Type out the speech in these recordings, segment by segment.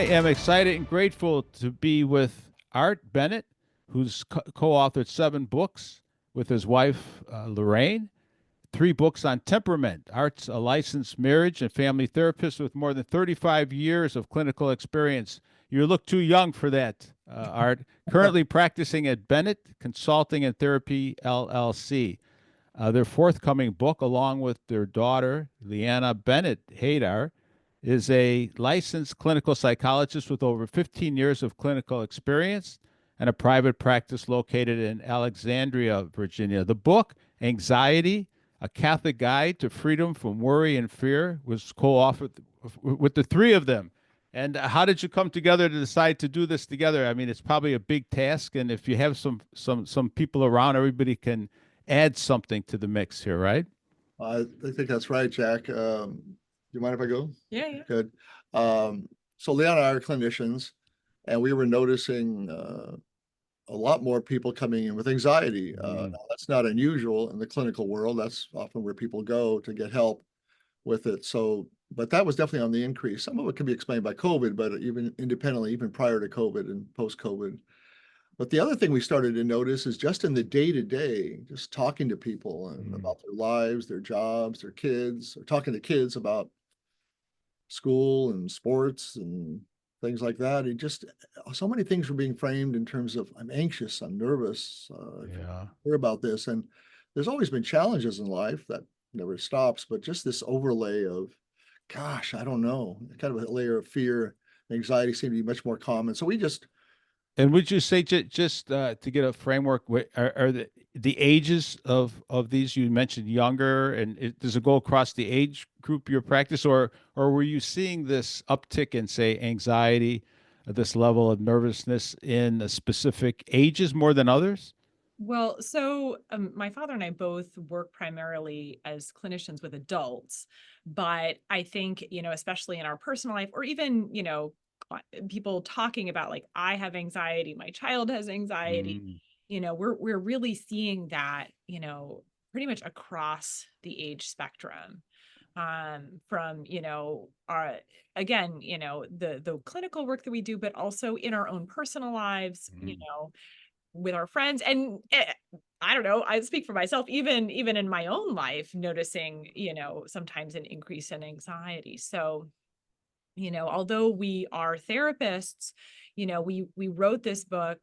am excited and grateful to be with Art Bennett, who's co-authored 7 books with his wife, Lorraine. 3 books on temperament. Art's a licensed marriage and family therapist with more than 35 years of clinical experience. You look too young for that, Art. Currently practicing at Bennett Consulting and Therapy, LLC. Their forthcoming book, along with their daughter, Lianna Bennett Haidar, is a licensed clinical psychologist with over 15 years of clinical experience and a private practice located in Alexandria, Virginia. The book, Anxiety, A Catholic Guide to Freedom from Worry and Fear, was co-authored with the 3 of them. And how did you come together to decide to do this together? I mean, it's probably a big task, and if you have some people around, everybody can add something to the mix here, right? I think that's right, Jack. Do you mind if I go? Yeah. Good. So Leon and I are clinicians, and we were noticing a lot more people coming in with anxiety. Now that's not unusual in the clinical world. That's often where people go to get help with it. But that was definitely on the increase. Some of it can be explained by COVID, but even independently, even prior to COVID and post-COVID. But the other thing we started to notice is just in the day-to-day, just talking to people and about their lives, their jobs, their kids, or talking to kids about school and sports and things like that. It just, so many things were being framed in terms of, I'm anxious, I'm nervous, hear about this. And there's always been challenges in life that never stops, but just this overlay of, gosh, I don't know, kind of a layer of fear, anxiety seemed to be much more common. So we just, And would you say just to get a framework, are the ages of these? You mentioned younger, and does it go across the age group your practice, or were you seeing this uptick in, say, anxiety, this level of nervousness in specific ages more than others? Well, so my father and I both work primarily as clinicians with adults, but I think, especially in our personal life, or even, people talking about like, I have anxiety, my child has anxiety, we're really seeing that, pretty much across the age spectrum. From, our, again, the clinical work that we do, but also in our own personal lives, with our friends. And I don't know, I speak for myself, even in my own life, noticing, sometimes an increase in anxiety. So, although we are therapists, we wrote this book,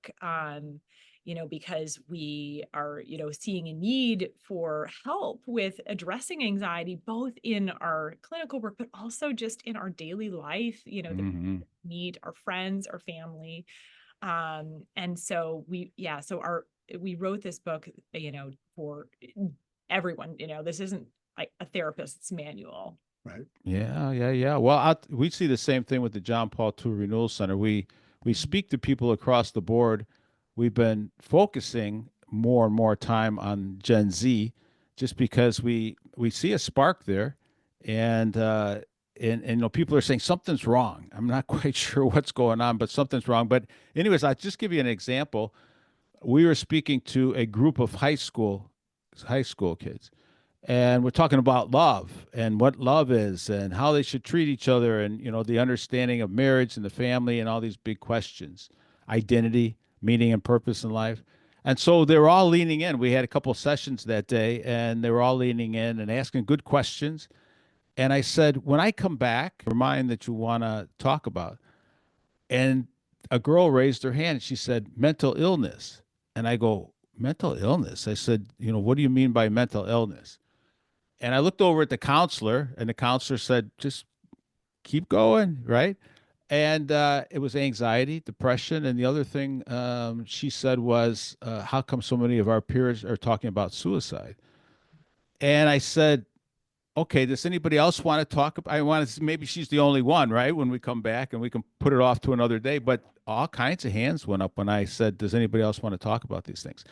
because we are, seeing a need for help with addressing anxiety, both in our clinical work, but also just in our daily life, the need our friends, our family. And so we wrote this book, for everyone. This isn't like a therapist's manual. right. Yeah. Well, we see the same thing with the John Paul II Renewal Center. We speak to people across the board. We've been focusing more and more time on Gen Z, just because we see a spark there, and people are saying something's wrong. I'm not quite sure what's going on, but something's wrong. But anyways, I'll just give you an example. We were speaking to a group of high school kids, and we're talking about love and what love is and how they should treat each other, and the understanding of marriage and the family and all these big questions, identity, meaning and purpose in life. And so they were all leaning in. We had a couple of sessions that day, and they were all leaning in and asking good questions. And I said, when I come back, remind that you want to talk about. And a girl raised her hand and she said, mental illness. And I go, mental illness? I said, what do you mean by mental illness? And I looked over at the counselor, and the counselor said, just keep going, right? And it was anxiety, depression. And the other thing she said was, how come so many of our peers are talking about suicide? And I said, okay, does anybody else want to talk about? I want to, maybe she's the only one, right? When we come back, and we can put it off to another day. But all kinds of hands went up when I said, does anybody else want to talk about these things?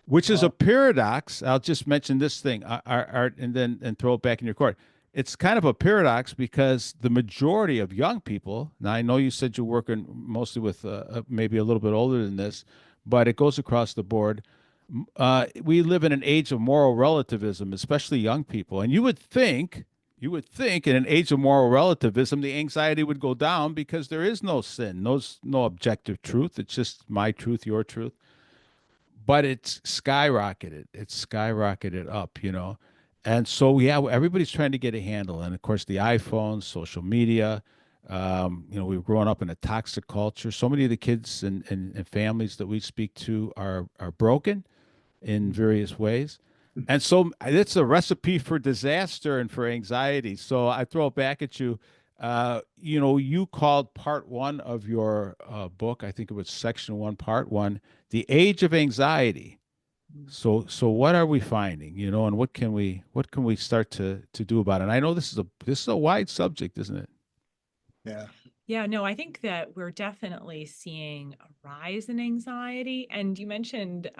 Which is a paradox. I'll just mention this thing, Art, and then throw it back in your court. It's kind of a paradox because the majority of young people, now I know you said you're working mostly with maybe a little bit older than this, but it goes across the board. We live in an age of moral relativism, especially young people. And you would think you would think in an age of moral relativism, the anxiety would go down because there is no sin, no objective truth. It's just my truth, your truth. But it's skyrocketed. It's skyrocketed up, And so, yeah, everybody's trying to get a handle. And of course, the iPhones, social media, we've grown up in a toxic culture. So many of the kids and families that we speak to are broken in various ways. And so it's a recipe for disaster and for anxiety. So I throw it back at you. You called part one of your book, I think it was section one, part one, The Age of Anxiety. So what are we finding, and what can we start to do about it? And I know this is a wide subject, isn't it? Yeah. Yeah, no, I think that we're definitely seeing a rise in anxiety. And you mentioned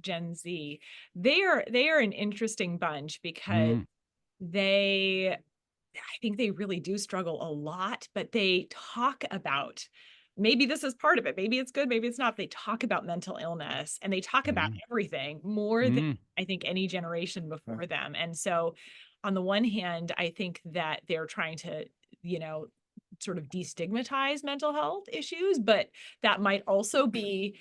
Gen Z. They are an interesting bunch because Mm, I think they really do struggle a lot, but they talk about, maybe this is part of it. Maybe it's good, maybe it's not. They talk about mental illness and they talk about mm, everything more than mm. I think any generation before Right. them. And so on the one hand, I think that they're trying to, sort of destigmatize mental health issues, but that might also be,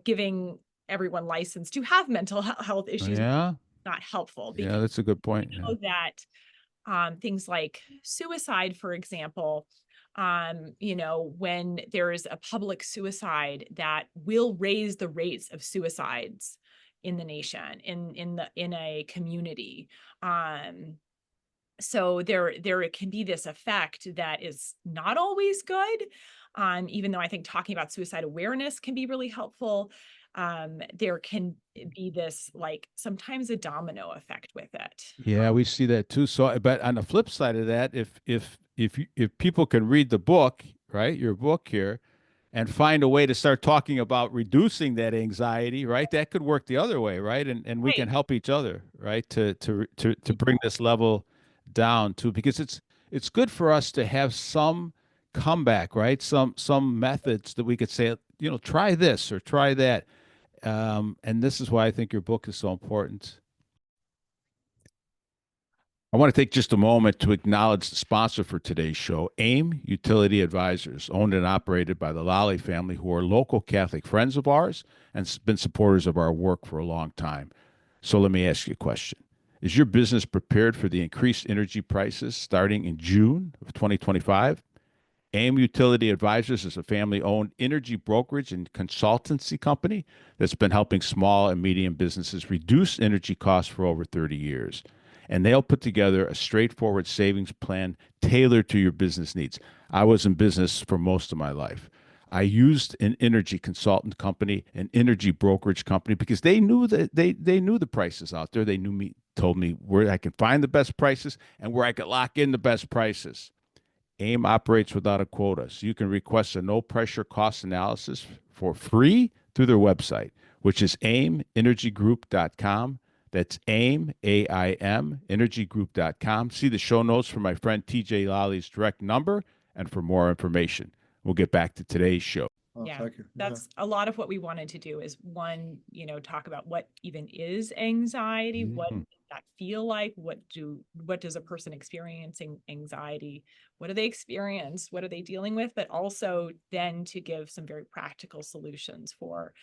giving everyone license to have mental health issues, Yeah, not helpful yeah, because that's a good point. we Yeah. know that things like suicide, for example, when there is a public suicide, that will raise the rates of suicides in the nation, in a community. So there can be this effect that is not always good. Even though I think talking about suicide awareness can be really helpful, there can be this, like, sometimes a domino effect with it. Yeah, we see that too. So, but on the flip side of that, if people can read the book, right, your book here, and find a way to start talking about reducing that anxiety, right, that could work the other way, right, and we can Right. help each other, right, to bring this level down too, because it's good for us to have some comeback, right, some methods that we could say, try this or try that, and this is why I think your book is so important. I want to take just a moment to acknowledge the sponsor for today's show, AIM Utility Advisors, owned and operated by the Lally family, who are local Catholic friends of ours and been supporters of our work for a long time. So let me ask you a question. Is your business prepared for the increased energy prices starting in June of 2025? AIM Utility Advisors is a family-owned energy brokerage and consultancy company that's been helping small and medium businesses reduce energy costs for over 30 years. And they'll put together a straightforward savings plan tailored to your business needs. I was in business for most of my life. I used an energy consultant company, an energy brokerage company, because they knew that they knew the prices out there. They told me where I can find the best prices and where I could lock in the best prices. AIM operates without a quota, so you can request a no pressure cost analysis for free through their website, which is aimenergygroup.com. That's AIM, AIM, energygroup.com. See the show notes for my friend TJ Lally's direct number and for more information. We'll get back to today's show. Oh, Yeah, thank you. Yeah. that's a lot of what we wanted to do, is one, talk about what even is anxiety, what Mhm. does that feel like, what does a person experiencing anxiety, what do they experience, what are they dealing with, but also then to give some very practical solutions for,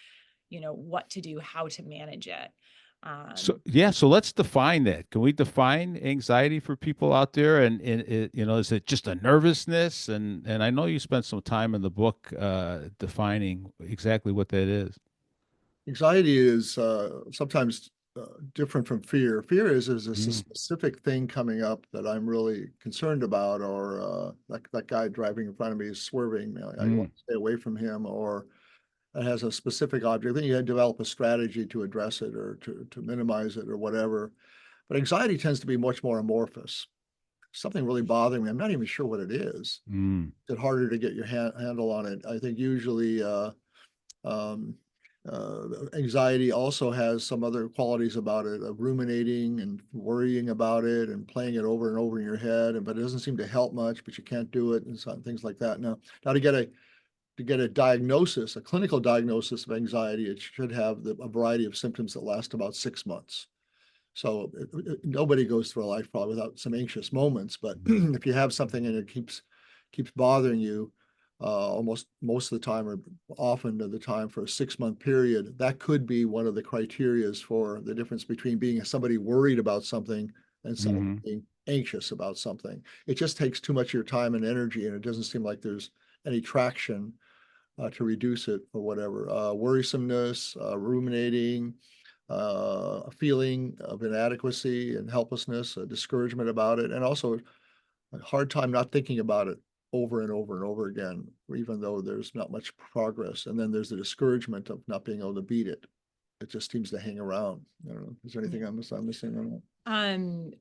what to do, how to manage it. So yeah, so let's define that. Can we define anxiety for people out there? And is it just a nervousness? And I know you spent some time in the book defining exactly what that is. Anxiety is sometimes different from fear. Fear is there's a Mm, specific thing coming up that I'm really concerned about, or that guy driving in front of me is swerving. I mm, want to stay away from him, or it has a specific object. Then you develop a strategy to address it or to minimize it or whatever. But anxiety tends to be much more amorphous. Something really bothering me. I'm not even sure what it is. mm, It's harder to get your handle on it. I think usually um, anxiety also has some other qualities about it, of ruminating and worrying about it and playing it over and over in your head, but it doesn't seem to help much, but you can't do it and things like that. Now to get a diagnosis, a clinical diagnosis of anxiety, it should have a variety of symptoms that last about 6 months. So nobody goes through a life probably without some anxious moments, but if you have something and it keeps bothering you, almost most of the time or often of the time for a 6-month period, that could be one of the criterias for the difference between being somebody worried about something and somebody being anxious about something. It just takes too much of your time and energy, and it doesn't seem like there's any traction to reduce it or whatever. Worrisomeness, ruminating, a feeling of inadequacy and helplessness, a discouragement about it, and also a hard time not thinking about it over and over and over again, even though there's not much progress. And then there's the discouragement of not being able to beat it. It just seems to hang around. I don't know. Is there anything I'm missing on that?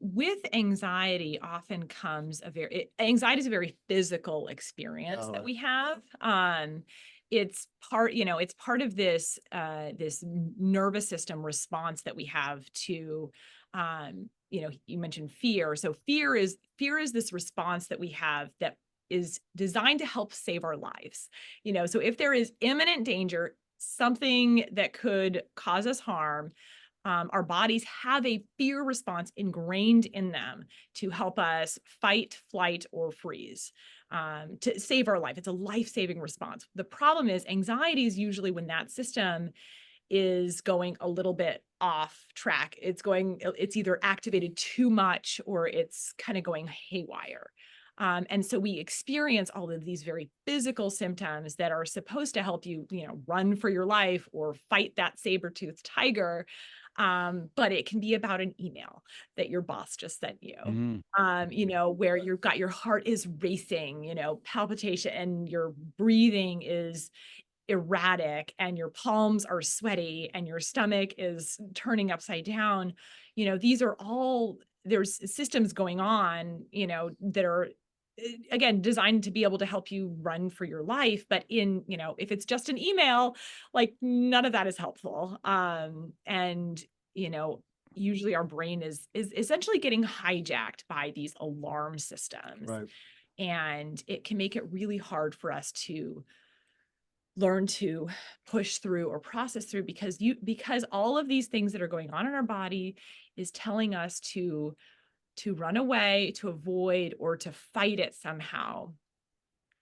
With anxiety often comes anxiety is a very physical experience that we have. It's part of this this nervous system response that we have to you mentioned fear. So fear is this response that we have that is designed to help save our lives. So if there is imminent danger, something that could cause us harm, our bodies have a fear response ingrained in them to help us fight, flight, or freeze, to save our life. It's a life-saving response. The problem is anxiety is usually when that system is going a little bit off track. It's either activated too much or it's kind of going haywire. And so we experience all of these very physical symptoms that are supposed to help you, run for your life or fight that saber-toothed tiger. But it can be about an email that your boss just sent you, where you've got your heart is racing, palpitation, and your breathing is erratic and your palms are sweaty and your stomach is turning upside down. These are all, there's systems going on, that are again designed to be able to help you run for your life, but if it's just an email, like none of that is helpful. And usually our brain is essentially getting hijacked by these alarm systems, Right. and it can make it really hard for us to learn to push through or process through, because all of these things that are going on in our body is telling us to run away, to avoid, or to fight it somehow.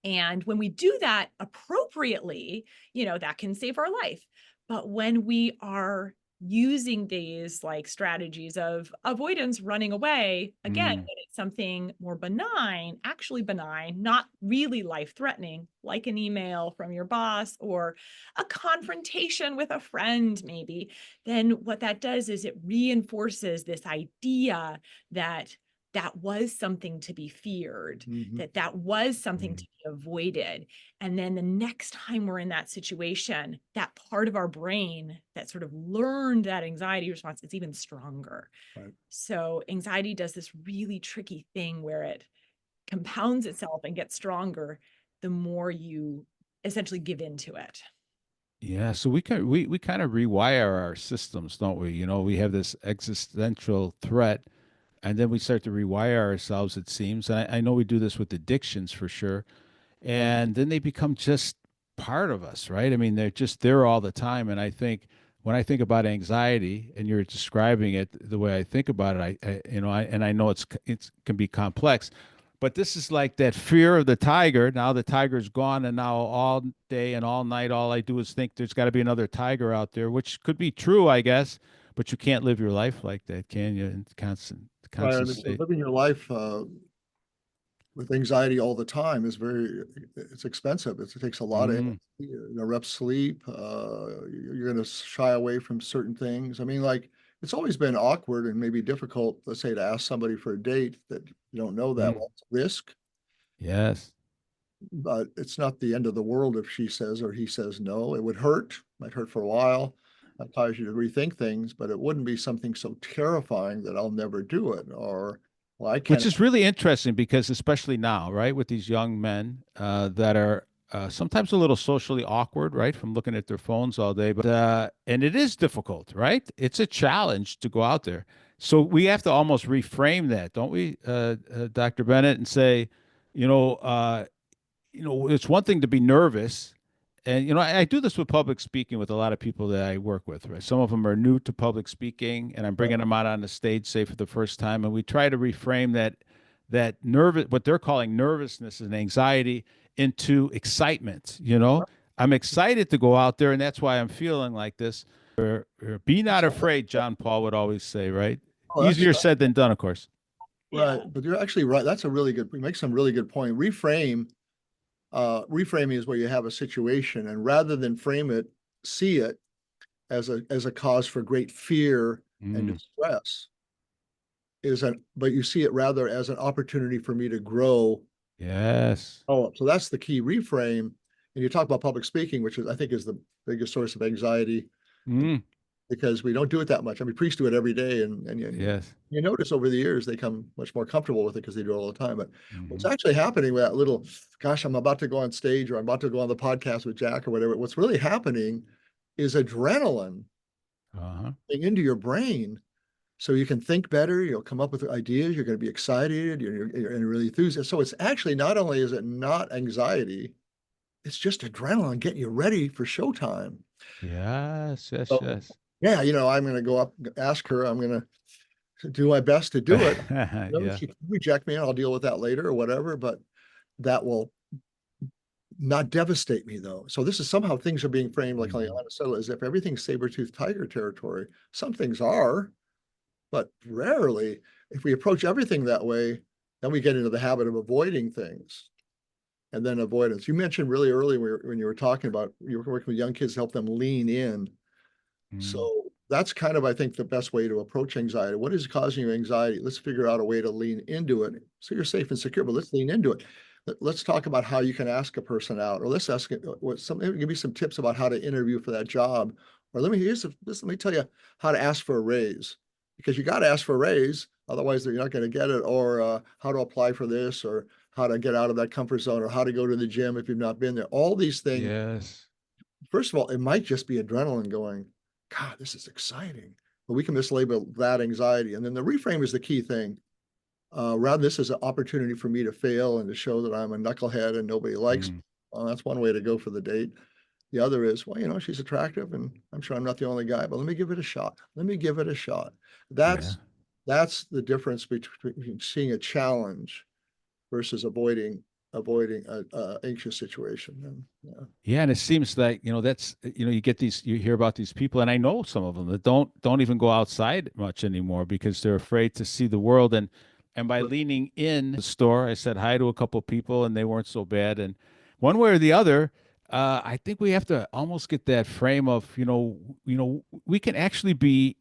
And when we do that appropriately, that can save our life. But when we are using these like strategies of avoidance, running away, again, when it's something more benign, actually benign, not really life-threatening, like an email from your boss or a confrontation with a friend, maybe, then what that does is it reinforces this idea that was something to be feared, that was something to be avoided. And then the next time we're in that situation, that part of our brain that sort of learned that anxiety response is even stronger. Right. So anxiety does this really tricky thing where it compounds itself and gets stronger the more you essentially give into it. Yeah, so we kind of rewire our systems, don't we? We have this existential threat, and then we start to rewire ourselves, it seems. And I know we do this with addictions for sure. And then they become just part of us, right? I mean, they're just there all the time. And I think when I think about anxiety, and you're describing it the way I think about it, I know it's can be complex, but this is like that fear of the tiger. Now the tiger's gone, and now all day and all night, all I do is think there's got to be another tiger out there, which could be true, I guess. But you can't live your life like that, can you? In constant Right. And state. living your life with anxiety all the time is it's expensive. It takes a lot of energy, interrupt sleep. You're going to shy away from certain things. I mean, like, it's always been awkward and maybe difficult, let's say, to ask somebody for a date that you don't know that well. It's a risk. Yes. But it's not the end of the world if she says or he says no. It would hurt, might hurt for a while. That cause you to rethink things, but it wouldn't be something so terrifying that I'll never do it, or well, I can't. Which is really interesting because especially now, right, with these young men that are sometimes a little socially awkward, right, from looking at their phones all day. But and it is difficult, right? It's a challenge to go out there. So we have to almost reframe that, don't we, Dr. Bennett, and say, it's one thing to be nervous and you know, I do this with public speaking with a lot of people that I work with, right? Some of them are new to public speaking, and I'm bringing them out on the stage, say for the first time, and we try to reframe that nervous, what they're calling nervousness and anxiety, into excitement. You know, I'm excited to go out there, and that's why I'm feeling like this. Be not afraid, John Paul would always say, right? Oh, Easier said than done, of course. right. But you're actually right. That's a really good, you make some really good point. Reframing is where you have a situation, and rather than frame it, see it as a cause for great fear and distress, but you see it rather as an opportunity for me to grow. Yes. Oh, so that's the key reframe. And you talk about public speaking, which I think is the biggest source of anxiety, because we don't do it that much. I mean, priests do it every day, and Yes. you notice over the years they come much more comfortable with it because they do it all the time. But what's actually happening with that little, gosh, I'm about to go on stage, or I'm about to go on the podcast with Jack or whatever. What's really happening is adrenaline into your brain, so you can think better. You'll come up with ideas. You're going to be excited. You're really enthusiastic. So it's actually, not only is it not anxiety, it's just adrenaline getting you ready for showtime. Yes. Yes. So, Yes. yeah, I'm going to go up, ask her. I'm going to do my best to do it. Yeah. She can reject me, and I'll deal with that later or whatever, but that will not devastate me, though. So this is somehow things are being framed, like Lianna said, as if everything's saber-toothed tiger territory. Some things are, but rarely. If we approach everything that way, then we get into the habit of avoiding things. And then avoidance. You mentioned really early when you were talking about you were working with young kids to help them lean in. So that's kind of, I think, the best way to approach anxiety. What is causing you anxiety? Let's figure out a way to lean into it. So you're safe and secure, but let's lean into it. Let's talk about how you can ask a person out, or let's ask give me some tips about how to interview for that job. Or let me tell you how to ask for a raise, because you got to ask for a raise. Otherwise, you're not going to get it. Or how to apply for this, or how to get out of that comfort zone, or how to go to the gym if you've not been there. All these things. Yes. First of all, it might just be adrenaline going, God, this is exciting. But we can mislabel that anxiety. And then the reframe is the key thing. Rather, this is an opportunity for me to fail and to show that I'm a knucklehead and nobody likes me. Well, that's one way to go for the date. The other is, well, she's attractive, and I'm sure I'm not the only guy, but let me give it a shot. Let me give it a shot. That's the difference between seeing a challenge versus avoiding a anxious situation. And, yeah, and it seems like, that's, you hear about these people, and I know some of them that don't even go outside much anymore because they're afraid to see the world. And by leaning in the store, I said hi to a couple of people, and they weren't so bad. And one way or the other, I think we have to almost get that frame of, we can actually be,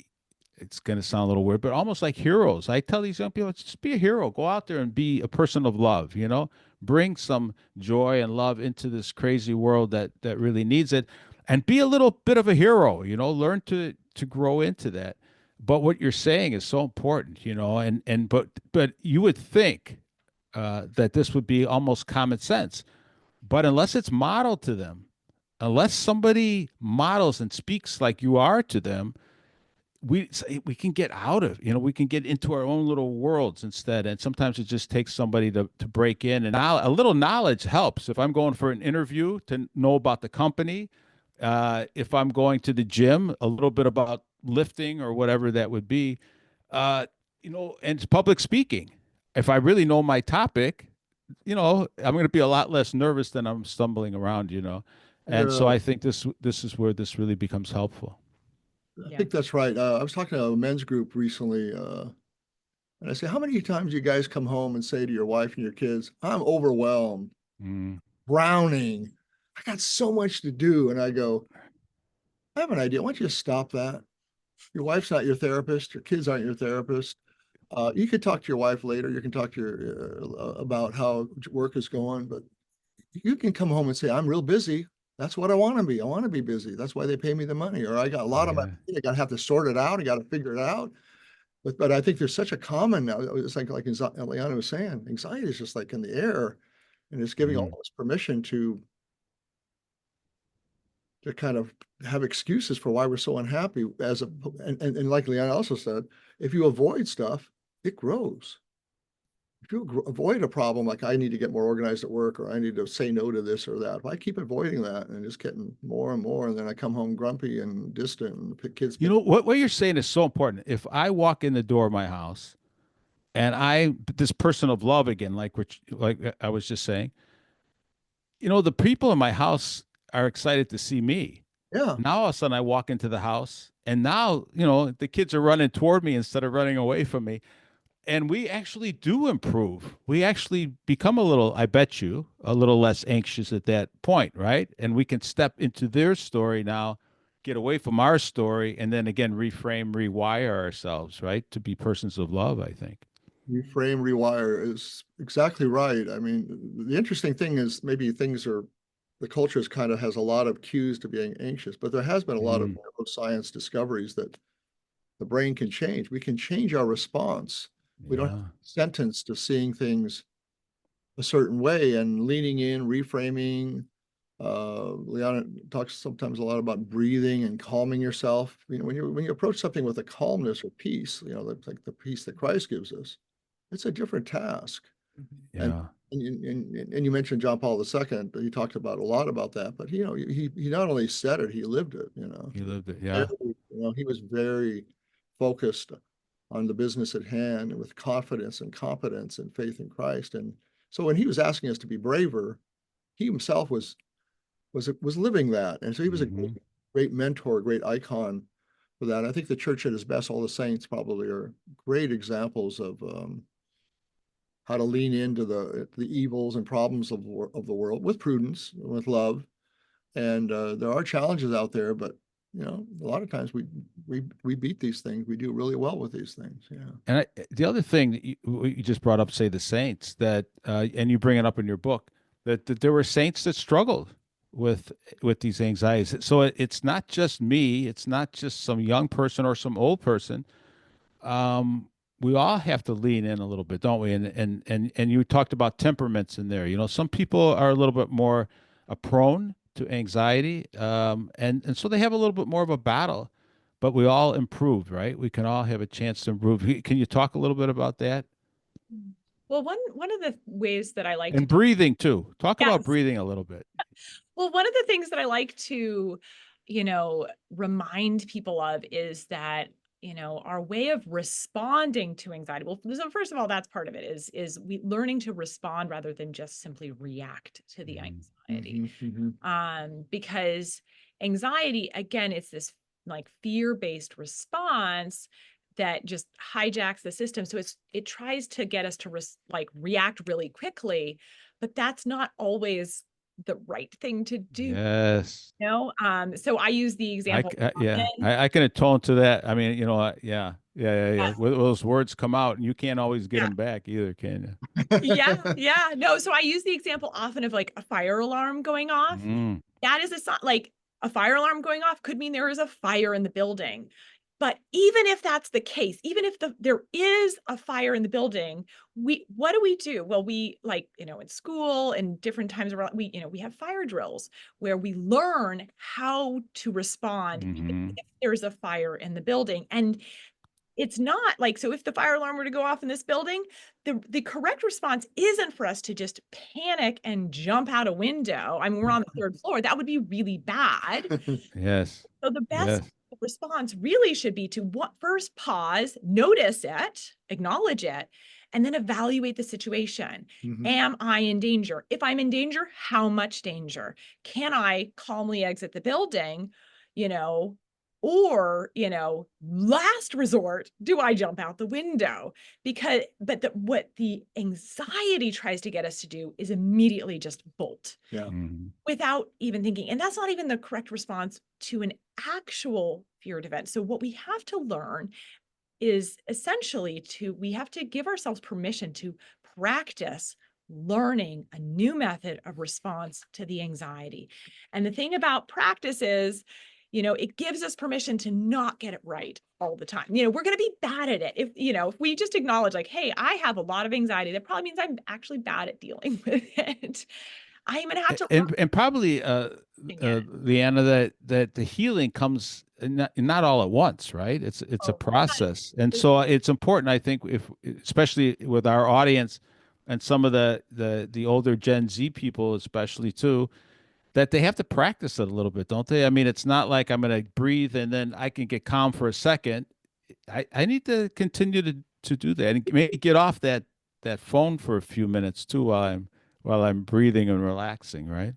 it's going to sound a little weird, but almost like heroes. I tell these young people, just be a hero. Go out there and be a person of love, bring some joy and love into this crazy world that really needs it, and be a little bit of a hero, learn to grow into that. But what you're saying is so important, but you would think that this would be almost common sense, but unless it's modeled to them, unless somebody models and speaks like you are to them, we can get out of, we can get into our own little worlds instead. And sometimes it just takes somebody to break in, and a little knowledge helps. If I'm going for an interview, to know about the company, if I'm going to the gym, a little bit about lifting or whatever that would be, and it's public speaking. If I really know my topic, I'm going to be a lot less nervous than I'm stumbling around, and so I think this is where this really becomes helpful. I think that's right. I was talking to a men's group recently, and I say, how many times you guys come home and say to your wife and your kids, I'm overwhelmed, drowning, I got so much to do. And I go, I have an idea. Why don't you just stop that? Your wife's not your therapist. Your kids aren't your therapist. You could talk to your wife later. You can talk to your about how work is going, but you can come home and say, I'm real busy. That's what I want to be. I want to be busy. That's why they pay me the money. Or I got a lot of my, I got to have to sort it out. I got to figure it out. But I think there's such a common now. It's like Lianna was saying, anxiety is just like in the air, and it's giving all of us permission to kind of have excuses for why we're so unhappy. And like Lianna also said, if you avoid stuff, it grows. you avoid a problem, like I need to get more organized at work, or I need to say no to this or that, if I keep avoiding that and just getting more and more, and then I come home grumpy and distant, and the kids You pick. know what you're saying is so important. If I walk in the door of my house and this person of love again, like I was just saying, the people in my house are excited to see me. Yeah, Now all of a sudden I walk into the house and now, the kids are running toward me instead of running away from me. And we actually do improve. We actually become I bet you, a little less anxious at that point, right? And we can step into their story now, get away from our story, and then again, reframe, rewire ourselves, right? To be persons of love, I think. reframe, rewire is exactly right. I mean, the interesting thing is maybe the culture kind of has a lot of cues to being anxious, but there has been a lot of neuroscience discoveries that the brain can change. We can change our response. We don't have Yeah. to be sentenced to seeing things a certain way, and leaning in, reframing. Lianna talks sometimes a lot about breathing and calming yourself. When you approach something with a calmness or peace, like the peace that Christ gives us, it's a different task. And Yeah. and you mentioned John Paul II, but he talked about a lot about that. But he not only said it, he lived it. You lived it. Very, Yeah. he was very focused on the business at hand, and with confidence and competence and faith in Christ. And so when he was asking us to be braver, he himself was living that. And so he was a great mentor, a great icon for that. I think the church at its best, all the saints probably are great examples of how to lean into the evils and problems of the world with prudence, with love. And there are challenges out there, but a lot of times we beat these things. We do really well with these things. Yeah. And the other thing that you just brought up, say the saints, that and you bring it up in your book, that there were saints that struggled with these anxieties. So it's not just me. It's not just some young person or some old person. We all have to lean in a little bit, don't we? And you talked about temperaments in there. Some people are a little bit more prone to anxiety, and so they have a little bit more of a battle. But we all improve, right? We can all have a chance to improve. Can you talk a little bit about that? Well, one of the ways that I like to And breathing too. Talk about yes. breathing a little bit. Well, one of the things that I like to, remind people of is that, our way of responding to anxiety. Well, so first of all, that's part of it is we learning to respond rather than just simply react to the anxiety. Because anxiety, again, it's this like fear-based response that just hijacks the system. So it tries to get us to react really quickly, but that's not always the right thing to do. Yes. So I use the example. I can atone to that. I mean, yeah. Those words come out, and you can't always get them back either, can you? Yeah. No, so I use the example often of like a fire alarm going off. That is a fire alarm going off could mean there is a fire in the building. But even if that's the case, even if there is a fire in the building, what do? Well, we in school and different times around, we have fire drills where we learn how to respond if there's a fire in the building. And it's not so if the fire alarm were to go off in this building, the correct response isn't for us to just panic and jump out a window. I mean, we're on the third floor. That would be really bad. Yes. So the best response really should be to first pause, notice it, acknowledge it, and then evaluate the situation. Am I in danger? If I'm in danger, how much danger? Can I calmly exit the building? Or, last resort, do I jump out the window? What the anxiety tries to get us to do is immediately just bolt. Yeah. Without even thinking. And that's not even the correct response to an actual feared event. So what we have to learn is essentially we have to give ourselves permission to practice learning a new method of response to the anxiety. And the thing about practice is, it gives us permission to not get it right all the time. We're going to be bad at it. If we just acknowledge hey, I have a lot of anxiety, that probably means I'm actually bad at dealing with it. I'm going to have to and probably Lianna, that the healing comes not all at once, right? It's a process. And so it's important, I think, especially with our audience, and some of the older Gen Z people, especially too, that they have to practice it a little bit, don't they? I mean, it's not like I'm going to breathe and then I can get calm for a second. I need to continue to do that and maybe get off that phone for a few minutes too while I'm breathing and relaxing, right?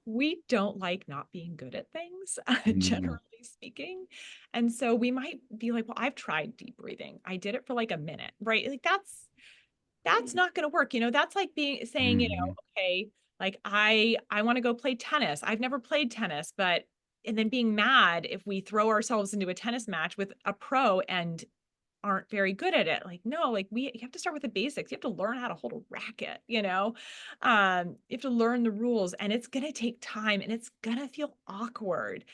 We don't like not being good at things, Mm. generally speaking. And so we might be like, well, I've tried deep breathing. I did it for like a minute, right? Like that's not going to work. That's like saying, Mhm. okay, like I want to go play tennis. I've never played tennis, but and then being mad if we throw ourselves into a tennis match with a pro and aren't very good at it. Like, no, like you have to start with the basics. You have to learn how to hold a racket, you have to learn the rules, and it's going to take time and it's going to feel awkward.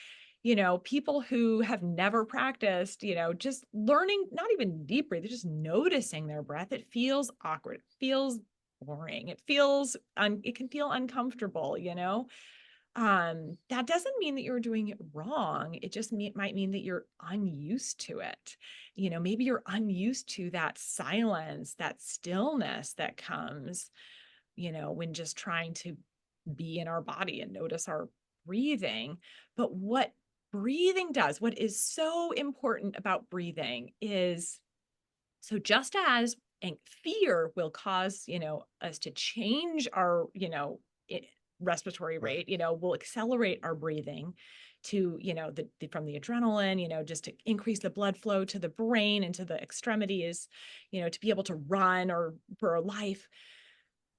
People who have never practiced, just learning, not even deep breath, they're just noticing their breath. It feels awkward. It feels boring. It can feel uncomfortable, that doesn't mean that you're doing it wrong. It just might mean that you're unused to it. Maybe you're unused to that silence, that stillness that comes, when just trying to be in our body and notice our breathing. But what breathing does, what is so important about breathing is, so just as fear will cause, us to change our, respiratory rate, will accelerate our breathing to, from the adrenaline, just to increase the blood flow to the brain and to the extremities, to be able to run or for our life.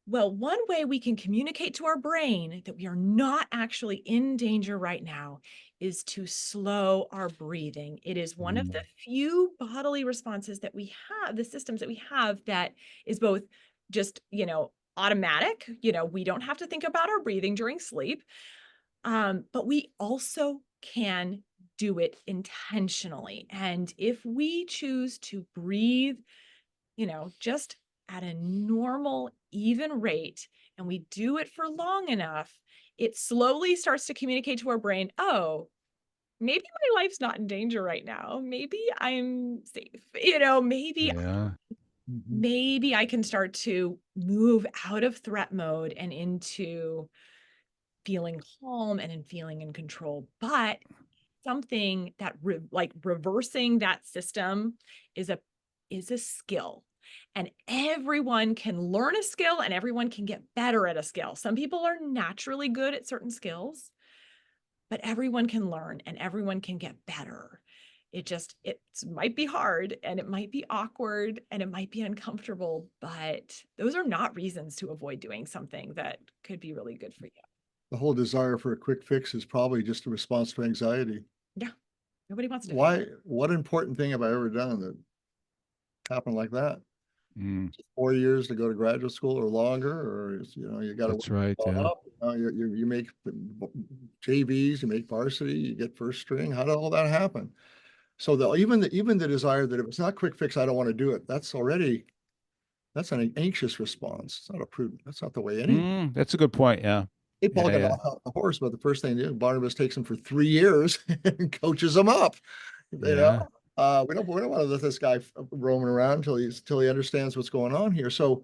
Well, one way we can communicate to our brain that we are not actually in danger right now is to slow our breathing. It is one of the Mm. few bodily responses that we have, the systems that we have, that is both just, automatic. We don't have to think about our breathing during sleep, but we also can do it intentionally. And if we choose to breathe, just at a normal, even rate, and we do it for long enough, it slowly starts to communicate to our brain, oh, maybe my life's not in danger right now. Maybe I'm safe. Maybe Yeah. Mhm. maybe I can start to move out of threat mode and into feeling calm and in feeling in control. But something that like reversing that system is a skill, and everyone can learn a skill and everyone can get better at a skill. Some people are naturally good at certain skills, but everyone can learn and everyone can get better. It might be hard and it might be awkward and it might be uncomfortable, but those are not reasons to avoid doing something that could be really good for you. The whole desire for a quick fix is probably just a response to anxiety. Yeah, nobody wants to feel. Why? What important thing have I ever done that happened like that? Mm. 4 years to go to graduate school or longer, or you got to That's right. Yeah. up. You make JVs, you make varsity, you get first string. How did all that happen? So even the desire that if it's not quick fix, I don't want to do it. That's an anxious response. It's not a prudent. That's not the way any. That's a good point. Yeah. Hey, Yeah. Paul got Yeah. off the horse, but the first thing they do, Barnabas takes him for 3 years and coaches him up. You know, Yeah. we don't want to let this guy roaming around until he understands what's going on here. So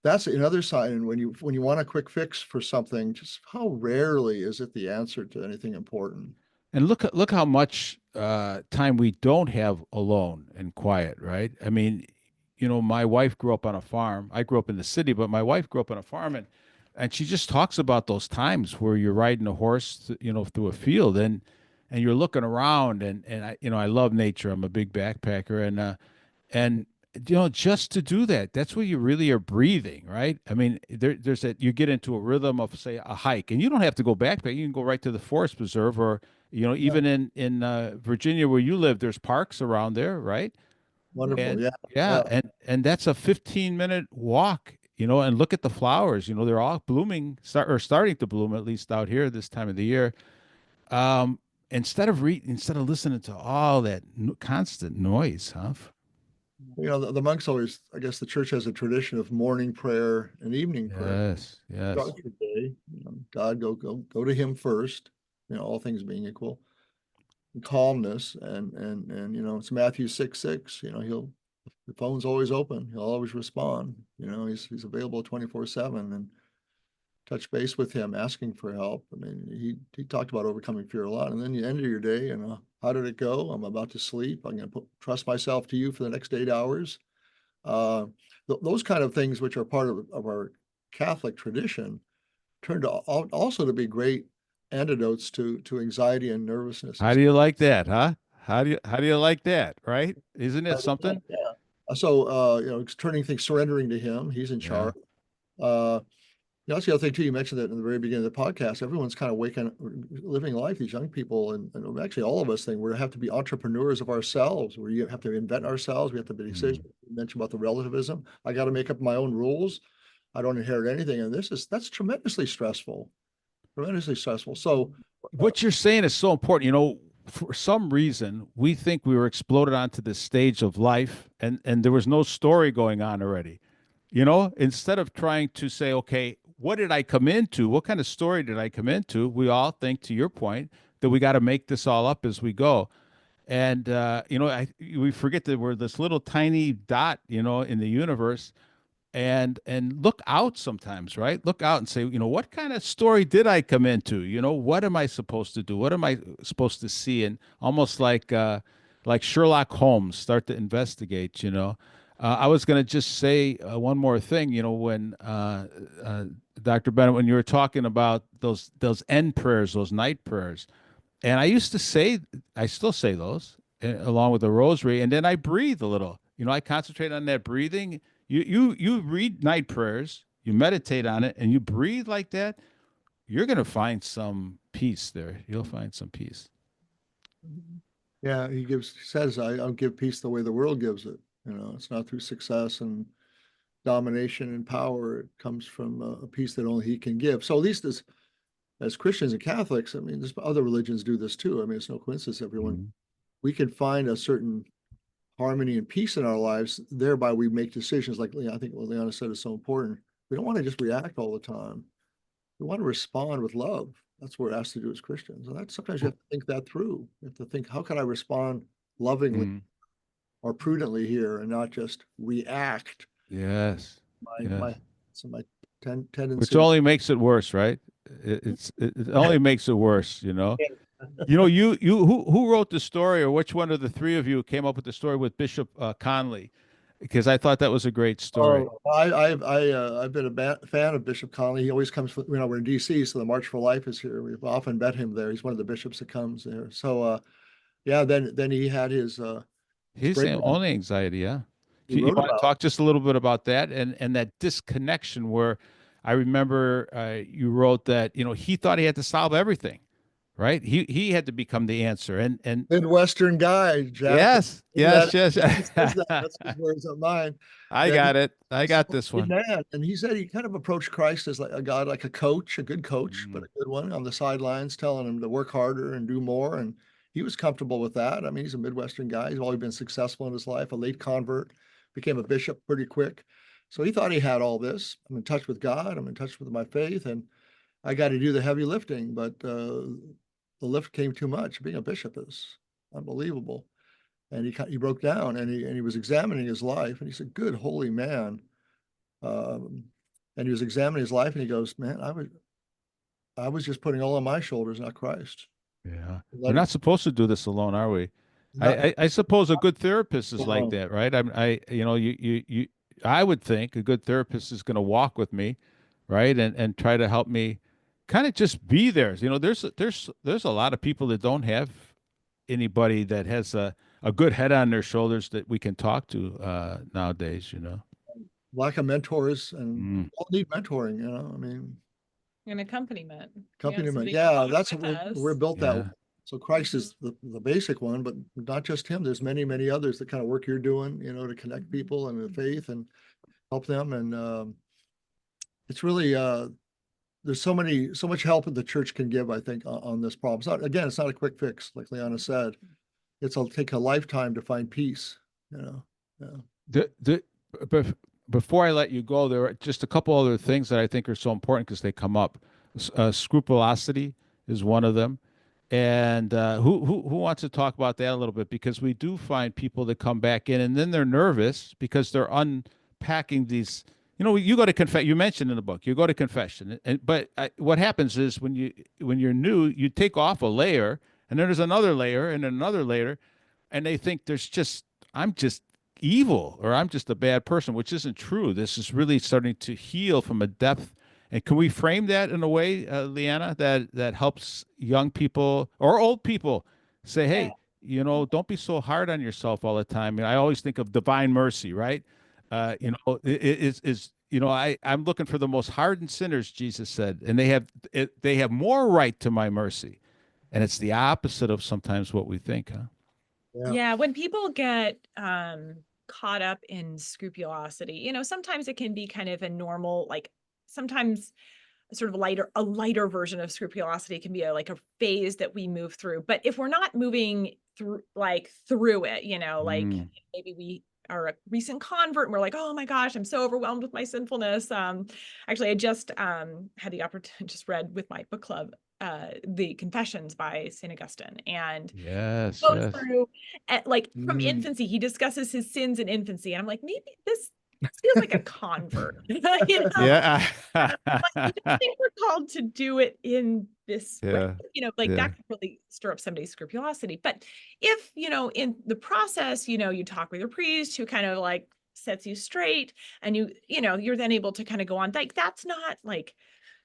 that's another sign. When you want a quick fix for something, just how rarely is it the answer to anything important? And look how much time we don't have alone and quiet, right? I mean, my wife grew up on a farm. I grew up in the city, but my wife grew up on a farm, and she just talks about those times where you're riding a horse, through a field, and you're looking around, and I love nature. I'm a big backpacker, and just to do that, that's where you really are breathing, right? I mean, there's that you get into a rhythm of, say, a hike, and you don't have to go backpack. You can go right to the forest preserve, or Yeah, even in Virginia where you live, there's parks around there, right? wonderful. And Yeah, yeah, yeah. and that's a 15-minute walk, and look at the flowers. They're all blooming, or starting to bloom, at least out here this time of the year. Um, instead of listening to all that constant noise, huh? The monks always, I guess the church has a tradition of morning prayer and evening prayer. Yes, yes. Start your day, God, go to him first, all things being equal. Calmness and it's Matthew 6:6, he'll the phone's always open. He'll always respond. You know, he's available 24/7, and touch base with him, asking for help. I mean, he talked about overcoming fear a lot. And then you end your day, and how did it go? I'm about to sleep. I'm going to trust myself to you for the next 8 hours. Those kind of things, which are part of our Catholic tradition, turned out also to be great antidotes to anxiety and nervousness. How do you like that, huh? How do you like that, right? Isn't it something? Yeah. So, you know, turning things, surrendering to him. He's in charge. You know, that's the other thing too. You mentioned that in the very beginning of the podcast. Everyone's kind of living life. These young people, and actually all of us think we have to be entrepreneurs of ourselves. We have to invent ourselves. We have to be decisions. You mentioned about the relativism. I got to make up my own rules. I don't inherit anything, and that's tremendously stressful. Tremendously stressful. So, what you're saying is so important. You know, for some reason, we think we were exploded onto this stage of life, and there was no story going on already. You know, instead of trying to say, okay, what did I come into? What kind of story did I come into? We all think, to your point, that we got to make this all up as we go. And, you know, we forget that we're this little tiny dot, you know, in the universe, and look out sometimes, right? Look out and say, you know, what kind of story did I come into? You know, what am I supposed to do? What am I supposed to see? And almost like Sherlock Holmes, start to investigate, you know. I was going to just say one more thing, you know, when Dr. Bennett, when you were talking about those end prayers, those night prayers, and I used to say, I still say those along with the rosary, and then I breathe a little. You know, I concentrate on that breathing. You read night prayers, you meditate on it, and you breathe like that. You're going to find some peace there. You'll find some peace. Yeah, he says, I'll give peace the way the world gives it. You know, it's not through success and domination and power. It comes from a peace that only he can give. So at least as Christians and Catholics, I mean, other religions do this too. I mean, it's no coincidence, everyone. We can find a certain harmony and peace in our lives. Thereby, we make decisions like I think what Lianna said is so important. We don't want to just react all the time. We want to respond with love. That's what we're asked to do as Christians. And that's sometimes you have to think that through. You have to think, how can I respond lovingly or prudently here and not just react? Yes. My tendency. Which only makes it worse, right? It only makes it worse, you know. You know, who wrote the story, or which one of the three of you came up with the story with Bishop Conley? Because I thought that was a great story. I've been a fan of Bishop Conley. He always comes. You know, we're in D.C., so the March for Life is here. We've often met him there. He's one of the bishops that comes there. So, yeah. Then he had his only anxiety. Yeah. You want to talk just a little bit about that and that disconnection where I remember you wrote that, you know, he thought he had to solve everything. Right. He had to become the answer and Midwestern guy, Jack. Yes. That's his words, not mine. I got it. I got this one. Man. And he said he kind of approached Christ as like a God, like a coach, a good coach, but a good one on the sidelines, telling him to work harder and do more. And he was comfortable with that. I mean, he's a Midwestern guy. He's always been successful in his life, a late convert, became a bishop pretty quick. So he thought he had all this. I'm in touch with God. I'm in touch with my faith. And I got to do the heavy lifting, but the lift came too much. Being a bishop is unbelievable. And he broke down and he was examining his life and he said, good holy man. And he was examining his life and he goes, man, I was just putting all on my shoulders, not Christ. Yeah. We're not supposed to do this alone, are we? I suppose a good therapist is like that, right? I would think a good therapist is going to walk with me, right? And try to help me kind of just be there. You know, there's a lot of people that don't have anybody that has a good head on their shoulders that we can talk to nowadays, you know. Lack of mentors and all need mentoring, you know. I mean, an accompaniment. Yeah, that's what we're built that way. So Christ is the basic one, but not just him. There's many others that kind of work you're doing, you know, to connect people and the faith and help them. And it's really there's so much help that the church can give, I think, on this problem. It's not a quick fix, like Lianna said. It'll take a lifetime to find peace, you know. Yeah. Before I let you go, there are just a couple other things that I think are so important because they come up. Scrupulosity is one of them. And who wants to talk about that a little bit? Because we do find people that come back in and then they're nervous because they're unpacking these. You know, you go to confess. You mentioned in the book, you go to confession, but what happens is when you're new, you take off a layer, and then there's another layer and another layer, and they think I'm just evil or I'm just a bad person, which isn't true. This is really starting to heal from a depth. And can we frame that in a way, Lianna, that helps young people or old people say, Yeah. hey, don't be so hard on yourself all the time. I always think of divine mercy, right? I'm looking for the most hardened sinners, Jesus said, and they have more right to my mercy. And it's the opposite of sometimes what we think, huh? Yeah, when people get caught up in scrupulosity, sometimes it can be kind of a normal, like sometimes sort of a lighter version of scrupulosity can be like a phase that we move through. But if we're not moving through it, like Mm. maybe we are a recent convert and we're like, oh my gosh, I'm so overwhelmed with my sinfulness. Actually, I just had the opportunity, just read with my book club, the Confessions by St. Augustine, and Yes, goes yes. through like from Mm. infancy. He discusses his sins in infancy, and I'm like, maybe this feels like a convert. Yeah. I don't think we're called to do it in this way. Yeah. Like Yeah. that could really stir up somebody's scrupulosity. But if, in the process, you talk with your priest who kind of like sets you straight, and you're then able to kind of go on, like that's not like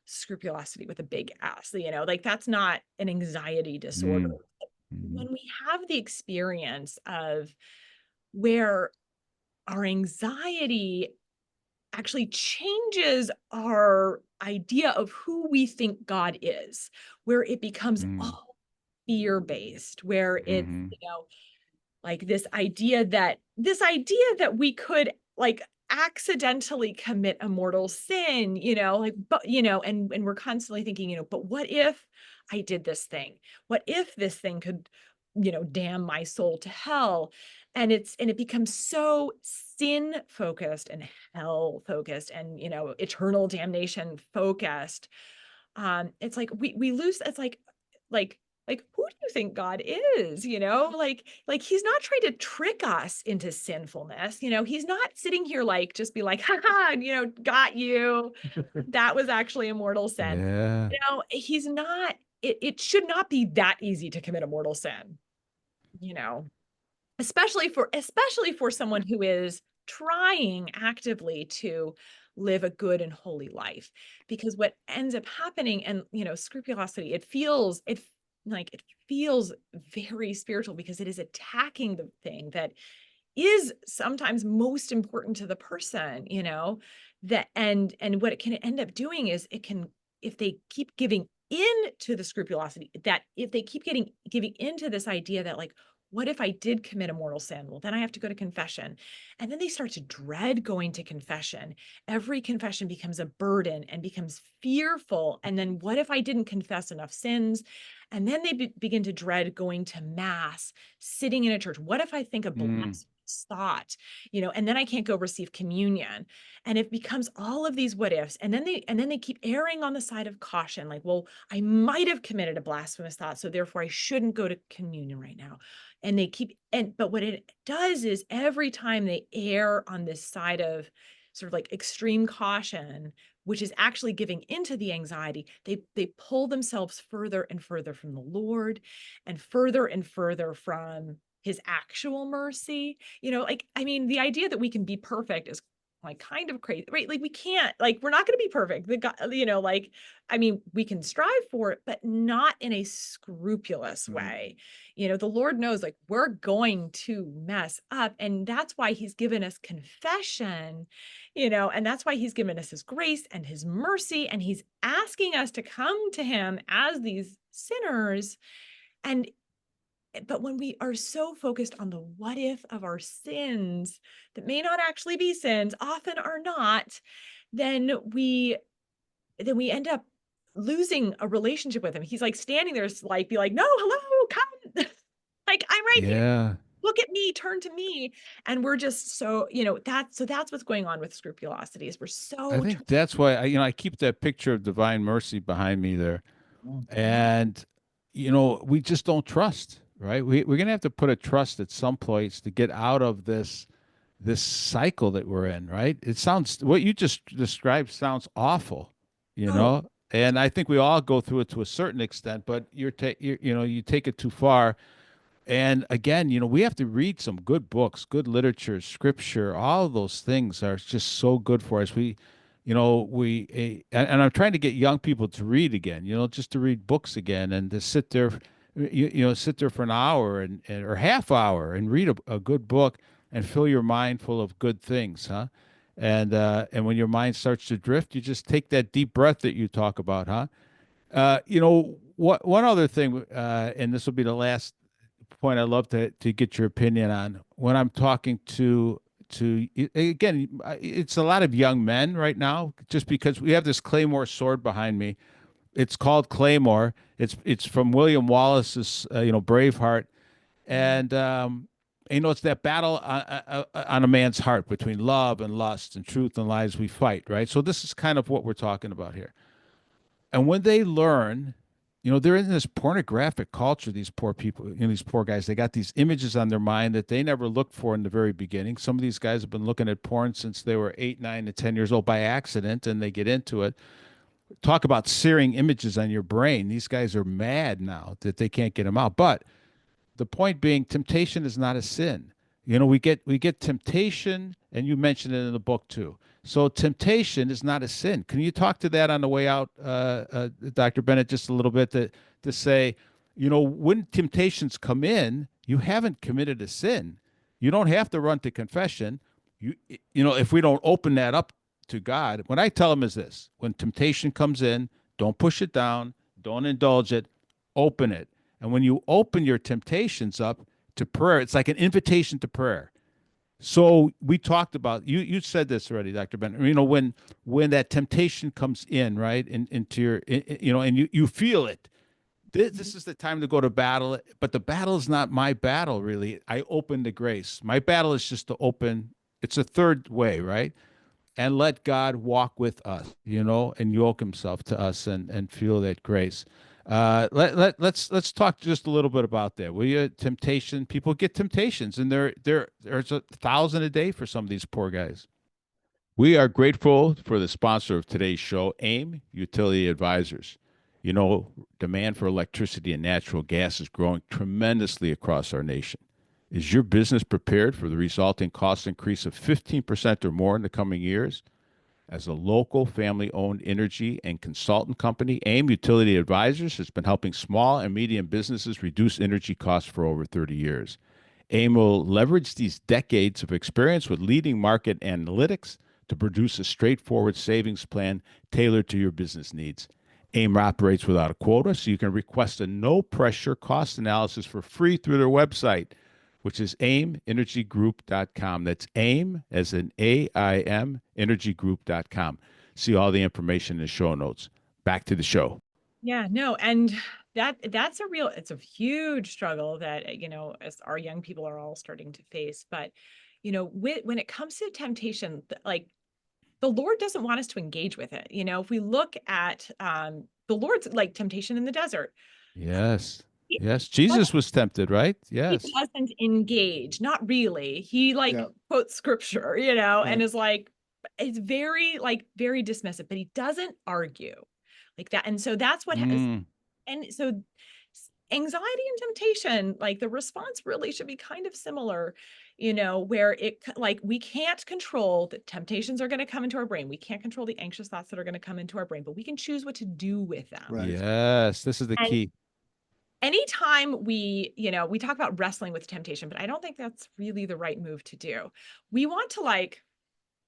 scrupulosity with a big S, like that's not an anxiety disorder. Mm. Mhm. When we have the experience of where our anxiety actually changes our idea of who we think God is, where it becomes Mm. all fear-based, where it's, Mhm. like this idea that we could like accidentally commit a mortal sin, like, but, and we're constantly thinking, but what if I did this thing? What if this thing could, damn my soul to hell? And it becomes so sin focused and hell focused and, eternal damnation focused. It's like we lose, it's like who do you think God is? Like he's not trying to trick us into sinfulness. He's not sitting here like just be like, haha, got you. That was actually a mortal sin. Yeah. He's not, it should not be that easy to commit a mortal sin, you know, especially for someone who is trying actively to live a good and holy life. Because what ends up happening, and scrupulosity, it feels very spiritual because it is attacking the thing that is sometimes most important to the person, that and what it can end up doing is it can, if they keep giving in to the scrupulosity, that if they keep giving into this idea that like, what if I did commit a mortal sin? Well, then I have to go to confession. And then they start to dread going to confession. Every confession becomes a burden and becomes fearful. And then what if I didn't confess enough sins? And then they begin to dread going to mass, sitting in a church. What if I think a Mm. blasphemous thought, and then I can't go receive communion? And it becomes all of these what ifs. And then they keep erring on the side of caution, like, well, I might have committed a blasphemous thought, so therefore I shouldn't go to communion right now. And but what it does is every time they err on this side of sort of like extreme caution, which is actually giving into the anxiety, they pull themselves further and further from the Lord and further from his actual mercy. Like, I mean, the idea that we can be perfect is like kind of crazy, right? Like we can't, like, we're not going to be perfect. The God, like, I mean, we can strive for it, but not in a scrupulous way. The Lord knows, like, we're going to mess up. And that's why he's given us confession, and that's why he's given us his grace and his mercy. And he's asking us to come to him as these sinners. And but when we are so focused on the what if of our sins that may not actually be sins, often are not, then we end up losing a relationship with him. He's like standing there, like, be like, no, hello, come. Like, I'm right here. Yeah. Look at me, turn to me. And we're just so, that's what's going on with scrupulosity, is we're I so think that's why I keep that picture of divine mercy behind me there. Mm. And we just don't trust, right? We're going to have to put a trust at some place to get out of this cycle that we're in, right? It sounds, what you just described sounds awful, you Oh, know? And I think we all go through it to a certain extent, but you take it too far. And again, we have to read some good books, good literature, scripture. All of those things are just so good for us. And I'm trying to get young people to read again, just to read books again and to sit there, sit there for an hour or half hour and read a good book and fill your mind full of good things, huh? And when your mind starts to drift, you just take that deep breath that you talk about, huh? One other thing, and this will be the last point I'd love to get your opinion on. When I'm talking again, it's a lot of young men right now, just because we have this Claymore sword behind me. It's called Claymore. It's from William Wallace's Braveheart, and it's that battle on a man's heart between love and lust and truth and lies we fight, right? So this is kind of what we're talking about here. And when they learn, they're in this pornographic culture, these poor people, these poor guys, they got these images on their mind that they never looked for in the very beginning. Some of these guys have been looking at porn since they were 8, 9, and 10 years old by accident, and they get into it. Talk about searing images on your brain. These guys are mad now that they can't get them out. But the point being, temptation is not a sin. We get temptation, and you mentioned it in the book too. So temptation is not a sin. Can you talk to that on the way out, Dr. Bennett, just a little bit to say, when temptations come in, you haven't committed a sin. You don't have to run to confession. If we don't open that up to God, what I tell them is this: when temptation comes in, don't push it down, don't indulge it, open it. And when you open your temptations up to prayer, it's like an invitation to prayer. So we talked about, you said this already, Dr. Bennett, when that temptation comes in, right, into your, and you feel it. This is the time to go to battle, but the battle is not my battle, really. I open the grace. My battle is just to open. It's a third way, right? And let God walk with us, and yoke himself to us and feel that grace. Let's talk just a little bit about that. Will you? Temptation. People get temptations, and there's 1,000 a day for some of these poor guys. We are grateful for the sponsor of today's show, AIM Utility Advisors. Demand for electricity and natural gas is growing tremendously across our nation. Is your business prepared for the resulting cost increase of 15% or more in the coming years? As a local family-owned energy and consultant company, AIM Utility Advisors has been helping small and medium businesses reduce energy costs for over 30 years. AIM will leverage these decades of experience with leading market analytics to produce a straightforward savings plan tailored to your business needs. AIM operates without a quota, so you can request a no-pressure cost analysis for free through their website, which is aimenergygroup.com. That's AIM, as in AIM, energygroup.com. See all the information in the show notes. Back to the show. Yeah, no, and it's a huge struggle that, as our young people are all starting to face. But, when it comes to temptation, like, the Lord doesn't want us to engage with it. If we look at the Lord's, like, temptation in the desert. Yes. Yes. Jesus was tempted, right? Yes. He doesn't engage, not really. He Yeah. quotes scripture, and is it's very, very dismissive, but he doesn't argue like that. And so that's what has, and so anxiety and temptation, the response really should be kind of similar, where we can't control the temptations are going to come into our brain. We can't control the anxious thoughts that are going to come into our brain, but we can choose what to do with them. Right. Yes. This is the key. Anytime we talk about wrestling with temptation, but I don't think that's really the right move to do. We want to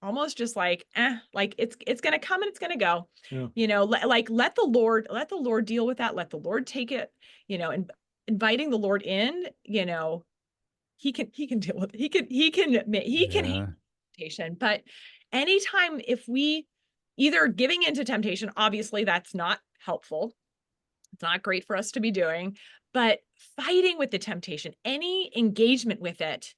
almost just it's going to come and it's going to go. Yeah. Let the Lord deal with that. Let the Lord take it, and inviting the Lord in, he can deal with it. He can handle temptation. But anytime if we either giving into temptation, obviously that's not helpful. It's not great for us to be doing, but fighting with the temptation, any engagement with it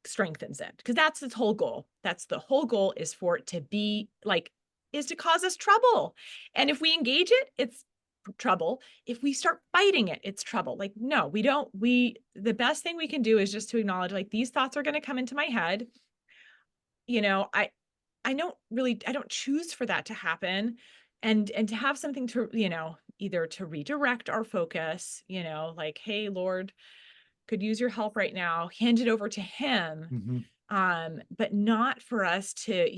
strengthens it, because that's its whole goal. That's the whole goal, is for it to be is to cause us trouble. And if we engage it, it's trouble. If we start fighting it, it's trouble. Like, no, the best thing we can do is just to acknowledge, like, these thoughts are going to come into my head. I don't choose for that to happen. And to have something to, either to redirect our focus, like, hey, Lord, could use your help right now, hand it over to him. But not for us to,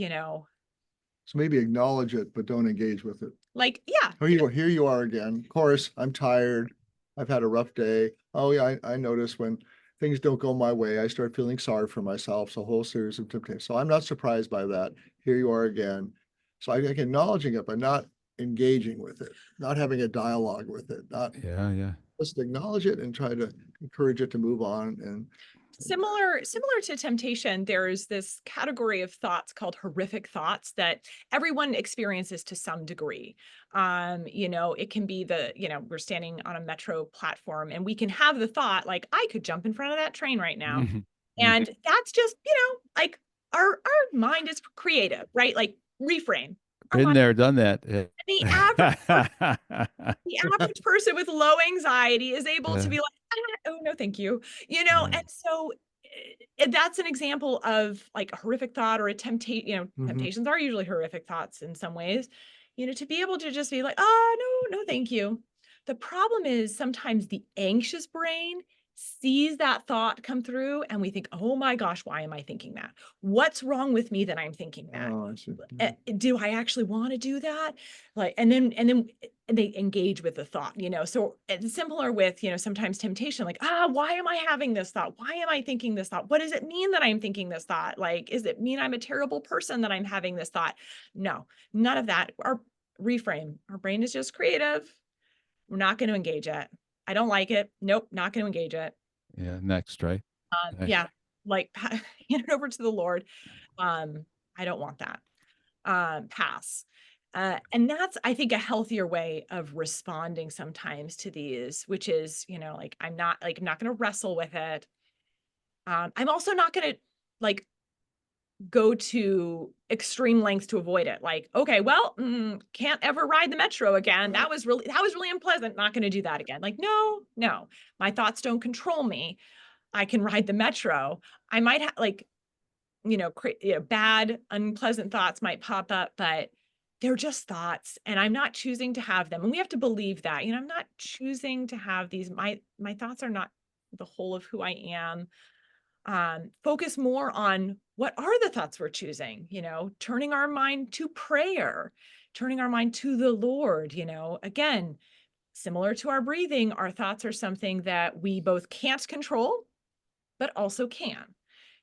So maybe acknowledge it, but don't engage with it. like, yeah. Here you are again. Of course, I'm tired. I've had a rough day. Oh yeah, I notice when things don't go my way, I start feeling sorry for myself. So a whole series of temptations. So I'm not surprised by that. Here you are again. So I think acknowledging it, but not engaging with it, not having a dialogue with it, not just acknowledge it and try to encourage it to move on. And Similar to temptation, there's this category of thoughts called horrific thoughts that everyone experiences to some degree. It can be we're standing on a metro platform and we can have the thought, like, I could jump in front of that train right now. And that's just, like, our mind is creative, right? Like, reframe. Been there, done that. The average person with low anxiety is able to be like, oh no, thank you. And so that's an example of, like, a horrific thought or a temptation. Temptations are usually horrific thoughts in some ways, to be able to just be like, oh no, thank you. The problem is sometimes the anxious brain sees that thought come through and we think, oh my gosh, why am I thinking that? What's wrong with me that I'm thinking that? I see. Do I actually want to do that? Like, and then they engage with the thought, so it's similar with, sometimes temptation, like, why am I having this thought? Why am I thinking this thought? What does it mean that I'm thinking this thought? Like, is it mean I'm a terrible person that I'm having this thought? No, none of that. Our brain is just creative. We're not going to engage it. I don't like it. Nope, not going to engage it. Yeah, next, right? Nice. Yeah, like, hand it over to the Lord. I don't want that. Pass. And that's, I think, a healthier way of responding sometimes to these, which is, like, I'm not going to wrestle with it. I'm also not going to, like, go to extreme lengths to avoid it. Like, okay, well, can't ever ride the metro again. That was really unpleasant. Not going to do that again. Like, no, my thoughts don't control me. I can ride the metro. I might have, like, bad, unpleasant thoughts might pop up, but they're just thoughts and I'm not choosing to have them. And we have to believe that, I'm not choosing to have these. My thoughts are not the whole of who I am. Focus more on what are the thoughts we're choosing, turning our mind to prayer, turning our mind to the Lord, again, similar to our breathing, our thoughts are something that we both can't control, but also can.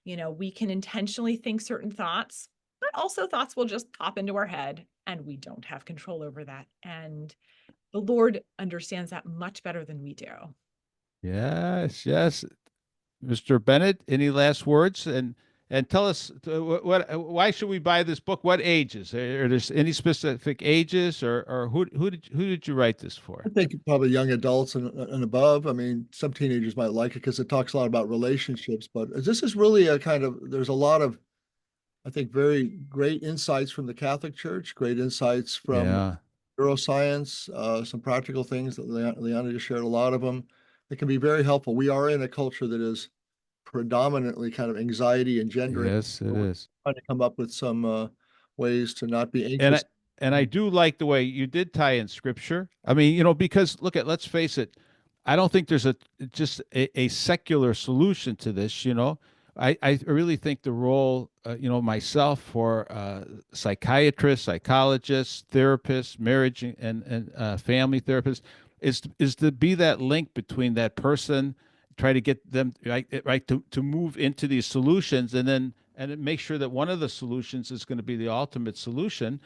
We can intentionally think certain thoughts, but also thoughts will just pop into our head and we don't have control over that. And the Lord understands that much better than we do. Yes. Mr. Bennett, any last words? And tell us why should we buy this book? What ages? Are there any specific ages, or who did you write this for? I think probably young adults and above. I mean, some teenagers might like it because it talks a lot about relationships, but this is really there's a lot of, I think, very great insights from the Catholic Church, great insights from neuroscience, some practical things that Lianna just shared, a lot of them. It can be very helpful. We are in a culture that is predominantly kind of anxiety engendering. Yes, it is. Trying to come up with some ways to not be anxious. And I do like the way you did tie in scripture. I mean, because let's face it, I don't think there's just a secular solution to this. I really think the role, myself, for psychiatrists, psychologists, therapists, marriage and family therapists, is to be that link between that person, try to get them right to move into these solutions, and then make sure that one of the solutions is going to be the ultimate solution.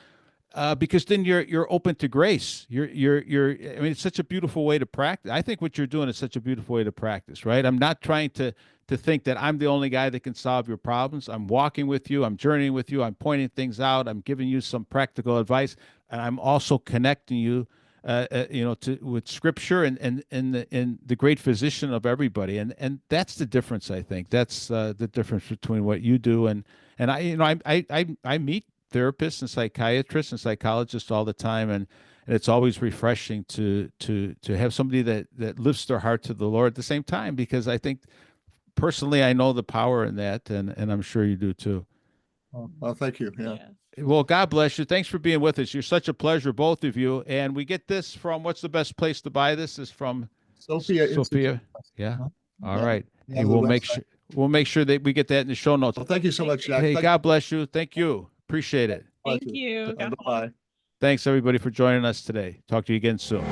Because then you're open to grace. I mean, it's such a beautiful way to practice. I think what you're doing is such a beautiful way to practice, right? I'm not trying to think that I'm the only guy that can solve your problems. I'm walking with you. I'm journeying with you. I'm pointing things out. I'm giving you some practical advice, and I'm also connecting you, with Scripture and the great physician of everybody. And that's the difference. I think that's the difference between what you do and I meet therapists and psychiatrists and psychologists all the time, and and it's always refreshing to have somebody that lifts their heart to the Lord at the same time, because I think personally I know the power in that, and I'm sure you do too. Well, thank you. Yeah. Well, God bless you. Thanks for being with us. You're such a pleasure, both of you. And we get this from, what's the best place to buy this? Is from Sophia. Sophia. Yeah. All right. Yeah, Hey, the we'll make sure that we get that in the show notes. Well, thank you so much, Jack. Hey, Thank God bless you. Thank you. Appreciate it. Thank you. God bless. Bye. Thanks everybody for joining us today. Talk to you again soon.